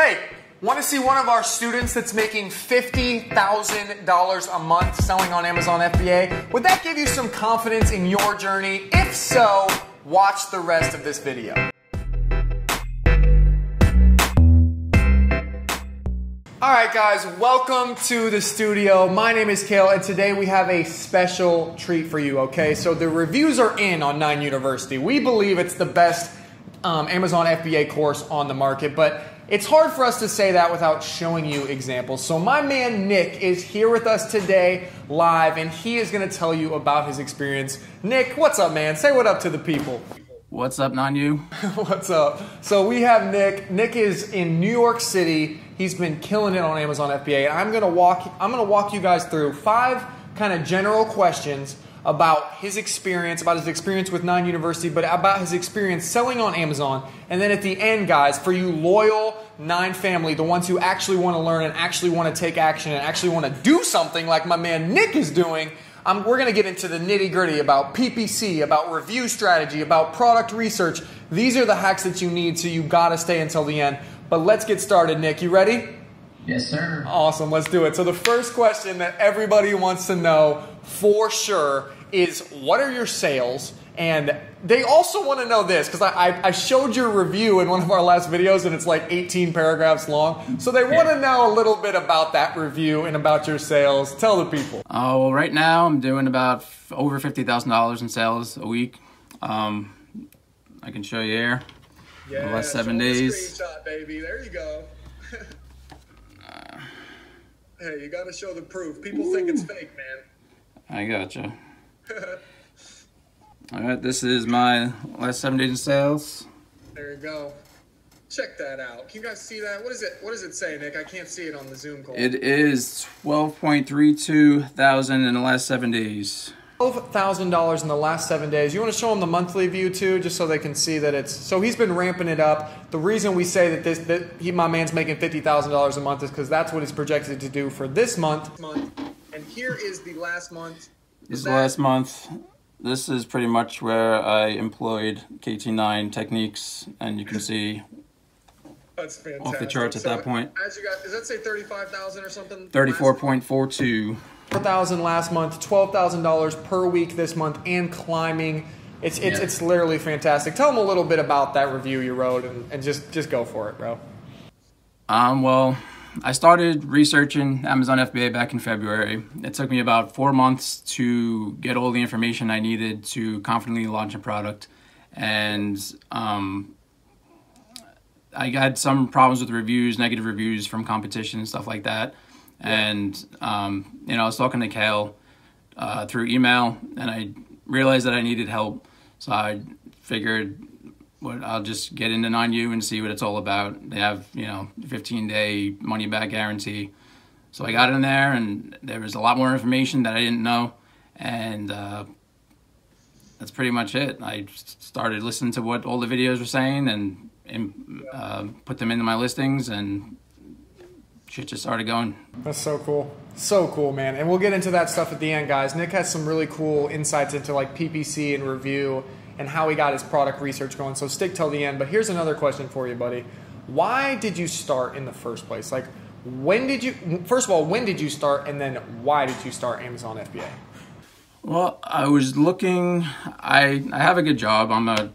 Hey, want to see one of our students that's making $50,000 a month selling on Amazon FBA? Would that give you some confidence in your journey? If so, watch the rest of this video. Alright guys, welcome to the studio. My name is Kale and today we have a special treat for you, okay? So the reviews are in on 9 University. We believe it's the best Amazon FBA course on the market, but it's hard for us to say that without showing you examples. So my man Nick is here with us today live and he is going to tell you about his experience. Nick, what's up, man? Say what up to the people. What's up, non-you? What's up? So we have Nick. Nick is in New York City. He's been killing it on Amazon FBA. And I'm gonna walk you guys through 5 kind of general questions about his experience with 9 University, but about his experience selling on Amazon. And then at the end, guys, for you loyal 9 family, the ones who actually want to learn and actually want to take action and actually want to do something like my man Nick is doing, we're going to get into the nitty-gritty about PPC, about review strategy, about product research. These are the hacks that you need, so you got to stay until the end. But let's get started. Nick, you ready? Yes, sir. Awesome, let's do it. So the first question that everybody wants to know for sure is, what are your sales? And they also want to know this, because I showed your review in one of our last videos and it's like 18 paragraphs long. So they want to know a little bit about that review and about your sales. Tell the people. Well, right now I'm doing about over $50,000 in sales a week. I can show you here. Yeah, the last 7 days. Screenshot, baby. There you go. Hey, you got to show the proof. People think it's fake, man. I gotcha. All right, this is my last 7 days in sales. There you go. Check that out. Can you guys see that? What is it? What does it say, Nick? I can't see it on the Zoom call. It is $12.32 thousand in the last 7 days. $12,000 in the last 7 days. You want to show them the monthly view too, just so they can see that it's. So he's been ramping it up. The reason we say that my man's making $50,000 a month is because that's what he's projected to do for this month. And here is the last month. This is the last month. This is pretty much where I employed KT9 techniques, and you can see that's fantastic. Off the charts at that point. As you got, does that say 35,000 or something? 34.42. 4,000 last month, $12,000 per week this month, and climbing. It's literally fantastic. Tell them a little bit about that review you wrote, and just go for it, bro. Well, I started researching Amazon FBA back in February. It took me about 4 months to get all the information I needed to confidently launch a product, and I had some problems with reviews, negative reviews from competition and stuff like that. And you know, I was talking to Kale through email, and I realized that I needed help. So I figured, I'll just get into 9U and see what it's all about. They have, you know, 15-day money-back guarantee. So I got in there, and there was a lot more information that I didn't know, and that's pretty much it. I started listening to what all the videos were saying, and put them into my listings, and shit just started going. That's so cool. So cool, man. And we'll get into that stuff at the end, guys. Nick has some really cool insights into like PPC and review and how he got his product research going. So stick till the end. But here's another question for you, buddy. Why did you start in the first place? Like, first of all, when did you start? And then why did you start Amazon FBA? Well, I was looking, I have a good job. I'm a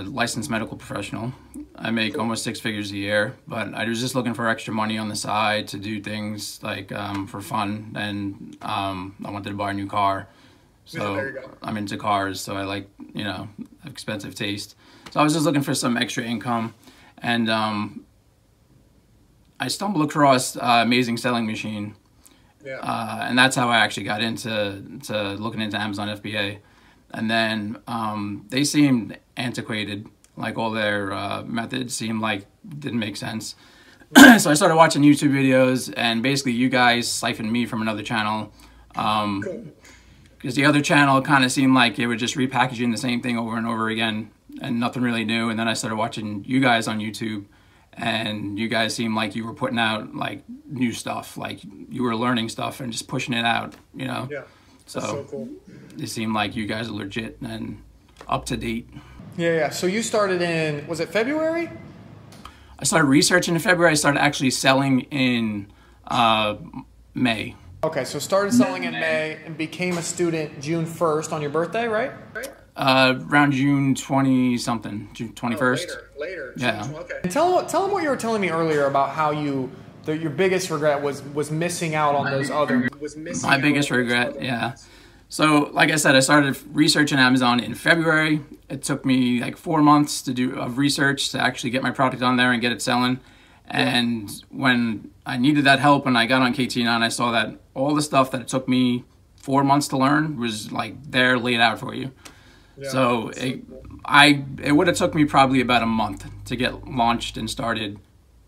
licensed medical professional. I make almost 6 figures a year, but I was just looking for extra money on the side to do things like for fun, and I wanted to buy a new car. So I'm into cars, so I like, you know, expensive taste. So I was just looking for some extra income, and I stumbled across Amazing Selling Machine. Yeah. And that's how I actually got into looking into Amazon FBA. And then they seemed antiquated. Like all their methods seemed like didn't make sense. So I started watching YouTube videos, and basically you guys siphoned me from another channel. Because the other channel kind of seemed like it was just repackaging the same thing over and over again and nothing really new. And then I started watching you guys on YouTube, and you guys seemed like you were putting out like new stuff, like you were learning stuff and just pushing it out, you know? Yeah, so cool. It seemed like you guys are legit and up to date. Yeah. So you started in, was it February? I started researching in February. I started actually selling in May. Okay, so started selling in May and became a student June 1st on your birthday, right? Around June 20 something, June 21st. Later. Yeah. Okay. And tell them what you were telling me earlier about how your biggest regret was missing out on those other. My biggest regret, yeah. So, like I said, I started researching Amazon in February. It took me like 4 months of research to actually get my product on there and get it selling. And when I needed that help and I got on KT9, I saw that all the stuff that it took me 4 months to learn was like there laid out for you. Yeah, so it would have took me probably about a month to get launched and started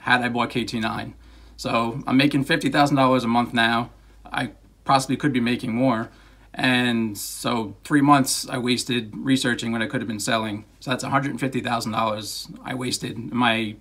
had I bought KT9. So I'm making $50,000 a month now. I possibly could be making more. And so 3 months I wasted researching when I could have been selling. So that's $150,000 I wasted. My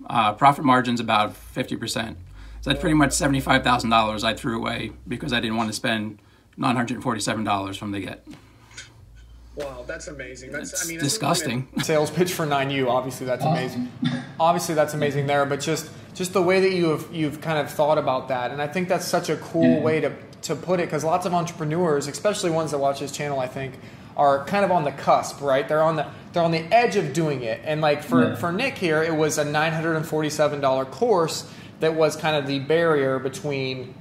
profit margin's about 50%. So that's pretty much $75,000 I threw away because I didn't want to spend $947 from the get. Wow, that's amazing. That's disgusting. Sales pitch for 9U, obviously that's amazing. Obviously that's amazing there, but just the way that you've kind of thought about that, and I think that's such a cool way to put it, because lots of entrepreneurs, especially ones that watch this channel, I think, are kind of on the cusp, right? They're on the edge of doing it, and like for Nick here, it was a $947 course that was kind of the barrier between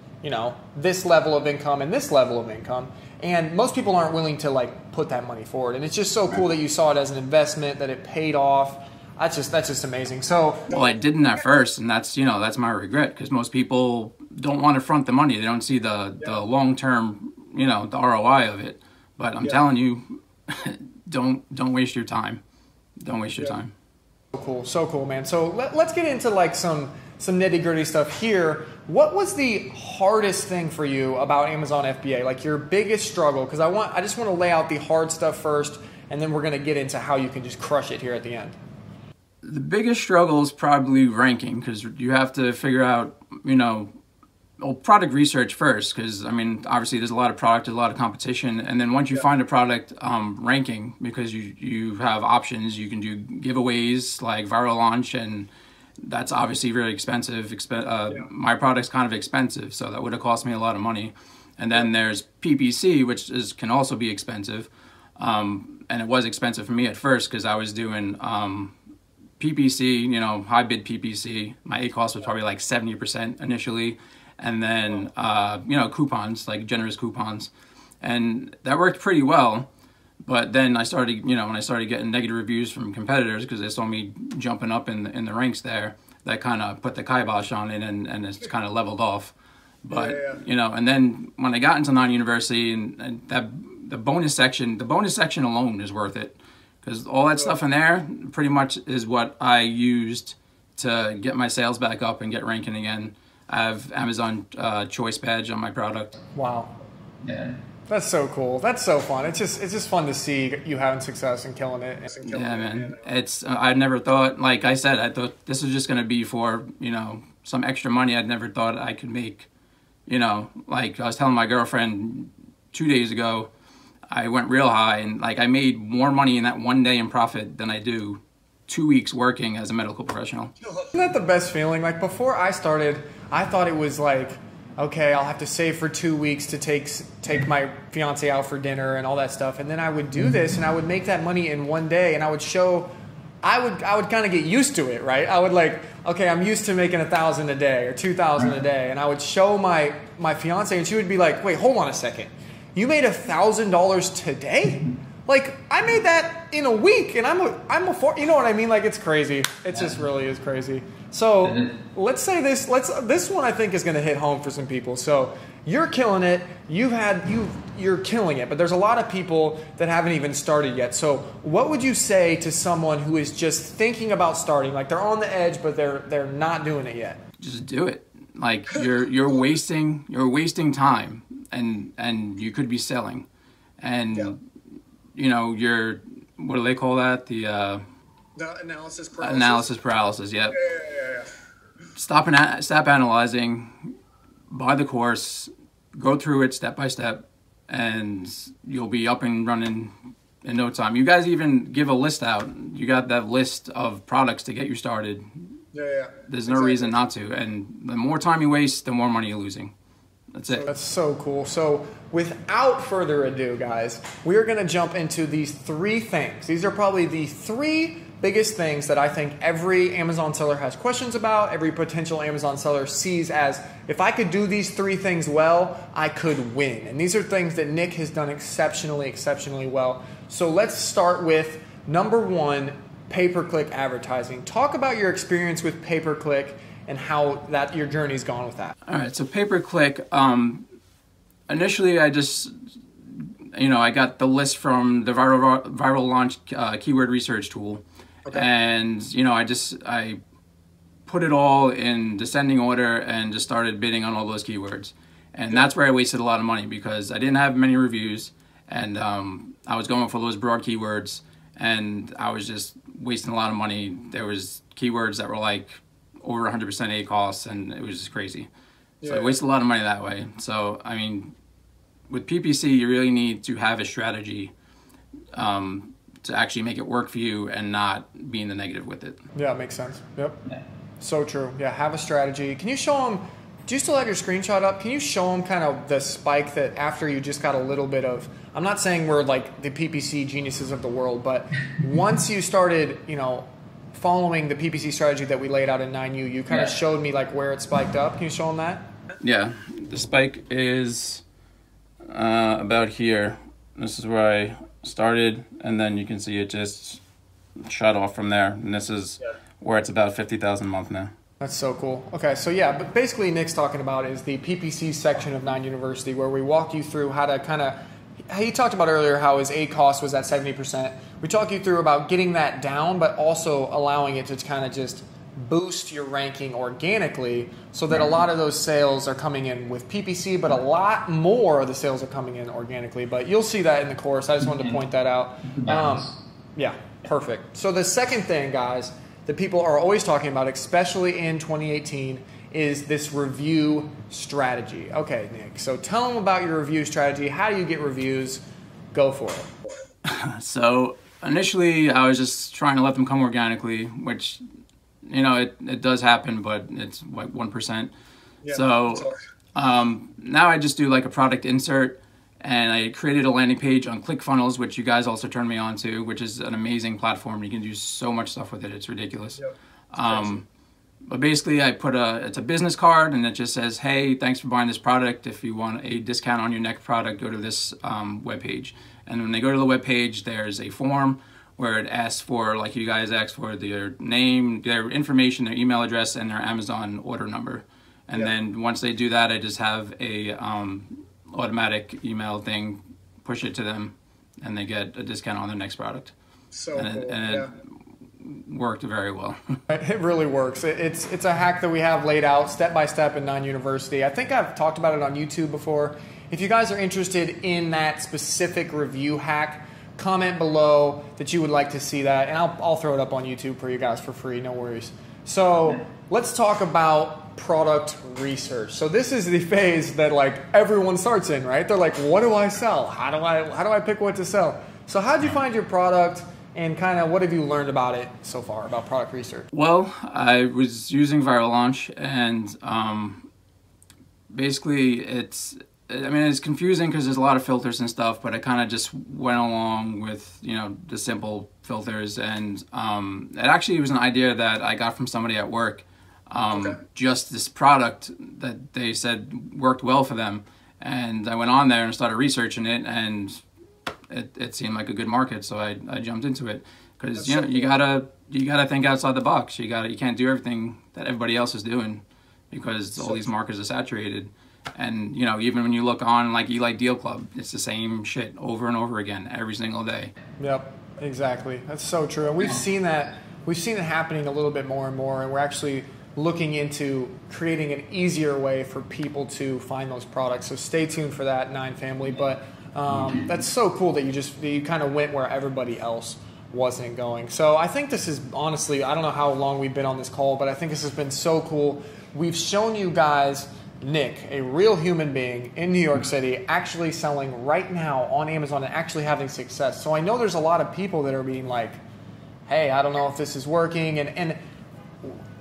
this level of income and this level of income. And most people aren't willing to like put that money forward. And it's just so cool that you saw it as an investment, that it paid off. That's just amazing. So well, I didn't at first, and that's my regret, because most people don't want to front the money. They don't see the long term, the ROI of it. But I'm telling you, don't waste your time. Don't waste your time. So cool, man. So let's get into like some nitty gritty stuff here. What was the hardest thing for you about Amazon FBA? Like your biggest struggle? Because I just want to lay out the hard stuff first, and then we're going to get into how you can just crush it here at the end. The biggest struggle is probably ranking, because you have to figure out, product research first, because obviously there's a lot of product, there's a lot of competition, and then once you find a product, ranking, because you have options. You can do giveaways like viral launch, and that's obviously really expensive. My product's kind of expensive, so that would have cost me a lot of money. And then there's PPC, which can also be expensive, and it was expensive for me at first because I was doing PPC, high bid PPC. My ACoS was probably like 70% initially, and then coupons, like generous coupons, and that worked pretty well. But then I started, when I started getting negative reviews from competitors because they saw me jumping up in the ranks there, that kind of put the kibosh on it, and it's kind of leveled off. But and then when I got into 9 University, and that the bonus section alone is worth it, because all that stuff in there pretty much is what I used to get my sales back up and get ranking again. I have Amazon Choice badge on my product. Wow. Yeah. That's so cool. That's so fun. It's just fun to see you having success and killing it. Yeah, man. I never thought, like I said, I thought this was just going to be for, some extra money I'd never thought I could make. Like I was telling my girlfriend 2 days ago, I went real high, and like I made more money in that one day in profit than I do 2 weeks working as a medical professional. Isn't that the best feeling? Like before I started, I thought it was like, okay, I'll have to save for 2 weeks to take my fiance out for dinner and all that stuff. And then I would do this, and I would make that money in one day, and I would kind of get used to it, right? I would like, okay, I'm used to making 1,000 a day or 2,000 a day. And I would show my fiance, and she would be like, wait, hold on a second. You made $1,000 today? Like, I made that in a week, and I'm a you know what I mean? Like, it's crazy. It just really is crazy. So let's say this one I think is going to hit home for some people. So you're killing it. You're killing it. But there's a lot of people that haven't even started yet. So what would you say to someone who is just thinking about starting? Like they're on the edge, but they're not doing it yet. Just do it. Like you're wasting time, and you could be selling, and you're, what do they call that? The analysis paralysis. Analysis paralysis. Yep. Yeah. Stop analyzing, buy the course, go through it step by step, and you'll be up and running in no time. You guys even give a list out. You got that list of products to get you started. There's no reason not to. And the more time you waste, the more money you're losing. That's it. That's so cool. So without further ado, guys, we are going to jump into these 3 things. These are probably the 3 biggest things that I think every Amazon seller has questions about, every potential Amazon seller sees as, if I could do these 3 things well, I could win. And these are things that Nick has done exceptionally well. So let's start with number 1, pay-per-click advertising. Talk about your experience with pay-per-click and how your journey's gone with that. All right, so pay-per-click, initially I just, I got the list from the Viral Launch keyword research tool. Okay. And, I put it all in descending order and just started bidding on all those keywords. And that's where I wasted a lot of money because I didn't have many reviews and I was going for those broad keywords and I was just wasting a lot of money. There was keywords that were like over 100% ACoS and it was just crazy. So I wasted a lot of money that way. So, I mean, with PPC, you really need to have a strategy to actually make it work for you and not be in the negative with it. Yeah, it makes sense. Yep. Yeah. So true. Yeah, have a strategy. Can you show them, do you still have your screenshot up? Can you show them kind of the spike that after you just got a little bit of, I'm not saying we're like the PPC geniuses of the world, but once you started, following the PPC strategy that we laid out in 9U, you kind of showed me like where it spiked up. Can you show them that? Yeah, the spike is about here. This is where I started, and then you can see it just shot off from there. And this is where it's about 50,000 a month now. That's so cool. Okay, so yeah, but basically Nick's talking about is the PPC section of 9 University where we walk you through how to kind of, he talked about earlier how his ACoS was at 70%. We talk you through about getting that down, but also allowing it to kind of just boost your ranking organically so that a lot of those sales are coming in with PPC, but a lot more of the sales are coming in organically. But you'll see that in the course. I just wanted to point that out. Yeah, perfect. So the second thing, guys, that people are always talking about, especially in 2018, is this review strategy. Okay, Nick, so tell them about your review strategy. How do you get reviews? Go for it. So initially, I was just trying to let them come organically, which, it does happen, but it's like 1%. Yeah, so now I just do like a product insert, and I created a landing page on ClickFunnels, which you guys also turned me on to, which is an amazing platform. You can do so much stuff with it. It's ridiculous. Yep. But basically, it's a business card, and it just says, hey, thanks for buying this product. If you want a discount on your next product, go to this webpage. And when they go to the webpage, there's a form where it asks for, like you guys asked for, their name, their information, their email address, and their Amazon order number. And then once they do that, I just have a automatic email thing, push it to them, and they get a discount on their next product. So cool. It worked very well. It really works. It's a hack that we have laid out step by step in 9 University. I think I've talked about it on YouTube before. If you guys are interested in that specific review hack, comment below that you would like to see that, and I'll throw it up on YouTube for you guys for free, no worries. So let's talk about product research. So this is the phase that like everyone starts in, right? They're like, what do I sell? How do I pick what to sell? So how did you find your product, and kind of what have you learned about it so far, about product research? Well, I was using Viral Launch, and basically it's confusing because there's a lot of filters and stuff, but I kind of just went along with, the simple filters. And it actually was an idea that I got from somebody at work. Just this product that they said worked well for them. And I went on there and started researching it, and it seemed like a good market. So I jumped into it because, you gotta think outside the box. You can't do everything that everybody else is doing because all these markets are saturated. And, even when you look on like Eli Deal Club, it's the same shit over and over again every single day. Yep, exactly. That's so true. And we've seen it happening a little bit more and more, and we're actually looking into creating an easier way for people to find those products. So stay tuned for that, 9 family. But that's so cool that you kind of went where everybody else wasn't going. So I think this is honestly, I don't know how long we've been on this call, but I think this has been so cool. We've shown you guys Nick, a real human being in New York City, actually selling right now on Amazon and actually having success. So I know there's a lot of people that are being like, hey, I don't know if this is working. And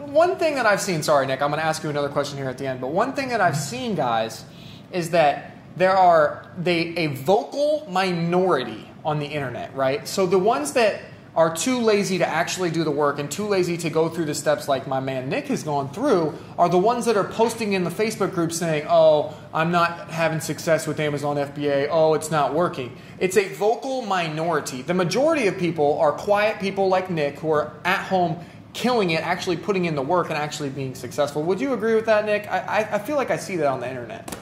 one thing that I've seen, sorry, Nick, I'm going to ask you another question here at the end, but one thing that I've seen, guys, is that there are a vocal minority on the internet, right? So the ones that are too lazy to actually do the work and too lazy to go through the steps like my man Nick has gone through are the ones that are posting in the Facebook group saying, oh, I'm not having success with Amazon FBA. Oh, it's not working. It's a vocal minority. The majority of people are quiet people like Nick who are at home killing it, actually putting in the work and actually being successful. Would you agree with that, Nick? I feel like I see that on the internet.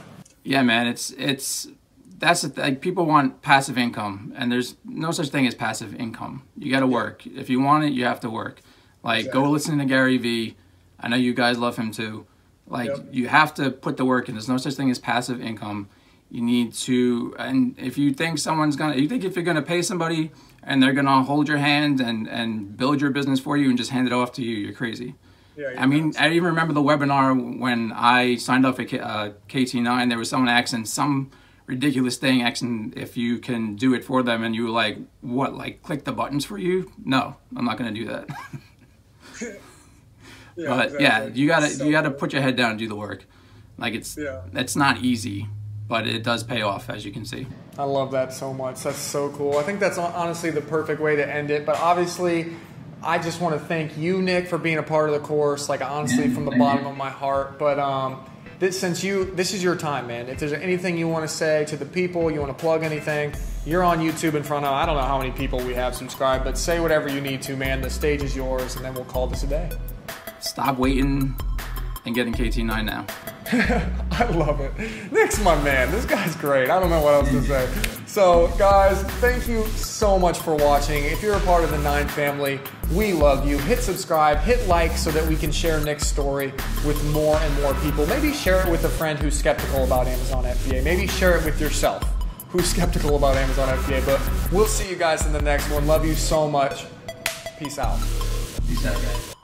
Yeah, man, that's the thing. People want passive income, and there's no such thing as passive income. You got to work. If you want it, you have to work. Like, go listen to Gary Vee. I know you guys love him too. Like, you have to put the work in. There's no such thing as passive income. You need to, and if you think if you're gonna pay somebody and they're gonna hold your hand and build your business for you and just hand it off to you, you're crazy. Yeah, I mean, I even remember the webinar when I signed up for KT9. There was someone asking some ridiculous thing, asking if you can do it for them, and you were like, what, like click the buttons for you? No, I'm not going to do that. But exactly. Yeah, you gotta put your head down and do the work. Like, it's not easy, but it does pay off, as you can see. I love that so much. That's so cool. I think that's honestly the perfect way to end it. But obviously, I just want to thank you, Nick, for being a part of the course. Like, honestly, from the bottom of my heart. But this is your time, man. If there's anything you want to say to the people, you want to plug anything, you're on YouTube in front of, I don't know how many people we have subscribed, but say whatever you need to, man. The stage is yours, and then we'll call this a day. Stop waiting and getting KT9 now. I love it. Nick's my man. This guy's great. I don't know what else to say. So, guys, thank you so much for watching. If you're a part of the 9 family, we love you. Hit subscribe, hit like so that we can share Nick's story with more and more people. Maybe share it with a friend who's skeptical about Amazon FBA. Maybe share it with yourself who's skeptical about Amazon FBA. But we'll see you guys in the next one. Love you so much. Peace out. Peace out, guys.